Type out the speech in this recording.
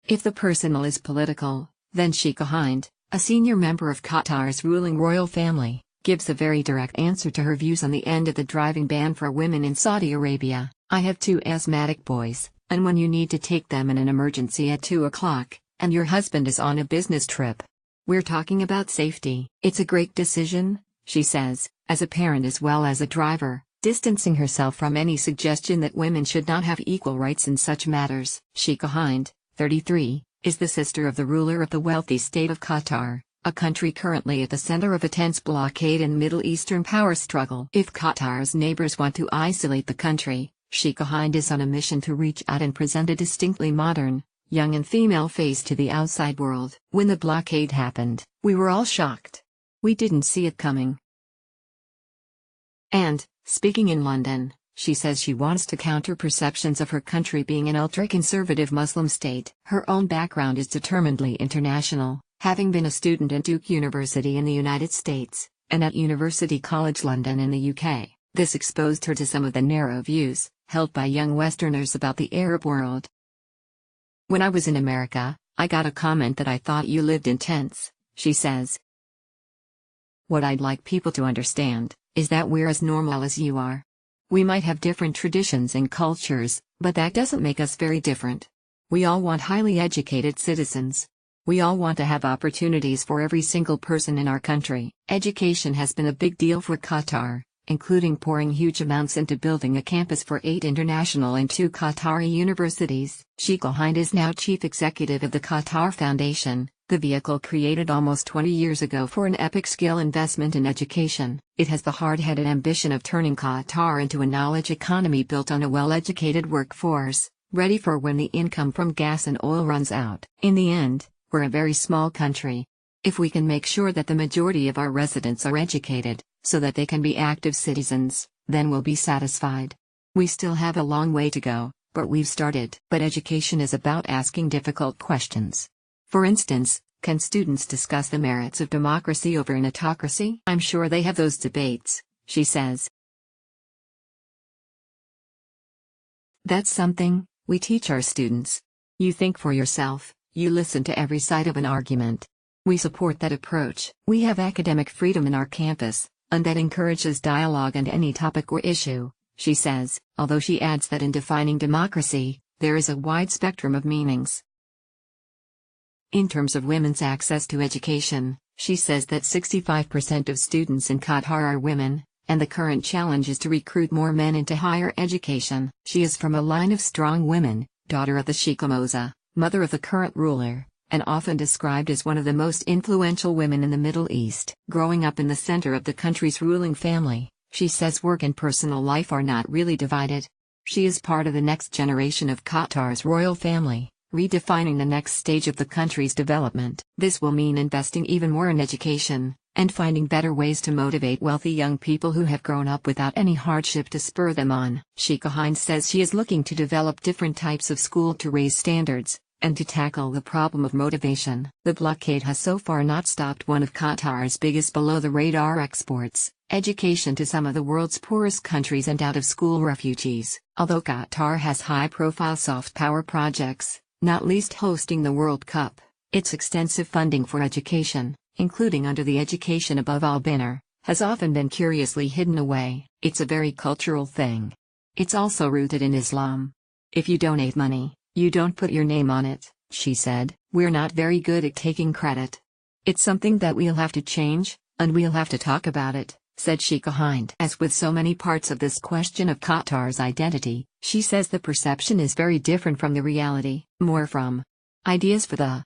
If the personal is political, then Sheikha Hind, a senior member of Qatar's ruling royal family, gives a very direct answer to her views on the end of the driving ban for women in Saudi Arabia. I have two asthmatic boys, and when you need to take them in an emergency at 2 o'clock, and your husband is on a business trip, we're talking about safety. It's a great decision, she says, as a parent as well as a driver, distancing herself from any suggestion that women should not have equal rights in such matters. Sheikha Hind, 33, is the sister of the ruler of the wealthy state of Qatar, a country currently at the center of a tense blockade and Middle Eastern power struggle. If Qatar's neighbors want to isolate the country, Sheikha Hind is on a mission to reach out and present a distinctly modern, young and female face to the outside world. When the blockade happened, we were all shocked. We didn't see it coming. And, speaking in London, she says she wants to counter perceptions of her country being an ultra-conservative Muslim state. Her own background is determinedly international, having been a student at Duke University in the United States, and at University College London in the UK. This exposed her to some of the narrow views held by young Westerners about the Arab world. When I was in America, I got a comment that I thought you lived in tents, she says. What I'd like people to understand is that we're as normal as you are. We might have different traditions and cultures, but that doesn't make us very different. We all want highly educated citizens. We all want to have opportunities for every single person in our country. Education has been a big deal for Qatar, including pouring huge amounts into building a campus for 8 international and 2 Qatari universities. Sheikha Hind is now chief executive of the Qatar Foundation, the vehicle created almost 20 years ago for an epic-scale investment in education. It has the hard-headed ambition of turning Qatar into a knowledge economy built on a well-educated workforce, ready for when the income from gas and oil runs out. In the end, we're a very small country. If we can make sure that the majority of our residents are educated, so that they can be active citizens, then we'll be satisfied. We still have a long way to go, but we've started. But education is about asking difficult questions. For instance, can students discuss the merits of democracy over an autocracy? I'm sure they have those debates, she says. That's something we teach our students. You think for yourself, you listen to every side of an argument. We support that approach. We have academic freedom in our campus, and that encourages dialogue on any topic or issue, she says, although she adds that in defining democracy, there is a wide spectrum of meanings. In terms of women's access to education, she says that 65% of students in Qatar are women, and the current challenge is to recruit more men into higher education. She is from a line of strong women, daughter of the Sheikha Moza, mother of the current ruler, and often described as one of the most influential women in the Middle East. Growing up in the center of the country's ruling family, she says work and personal life are not really divided. She is part of the next generation of Qatar's royal family, redefining the next stage of the country's development. This will mean investing even more in education, and finding better ways to motivate wealthy young people who have grown up without any hardship to spur them on. Sheikha Hind says she is looking to develop different types of school to raise standards, and to tackle the problem of motivation. The blockade has so far not stopped one of Qatar's biggest below-the-radar exports, education to some of the world's poorest countries and out-of-school refugees. Although Qatar has high-profile soft power projects, not least hosting the World Cup, its extensive funding for education, including under the Education Above All banner, has often been curiously hidden away. It's a very cultural thing. It's also rooted in Islam. If you donate money, you don't put your name on it, she said. We're not very good at taking credit. It's something that we'll have to change, and we'll have to talk about it, said Sheikha Hind. As with so many parts of this question of Qatar's identity, she says the perception is very different from the reality. More from ideas for the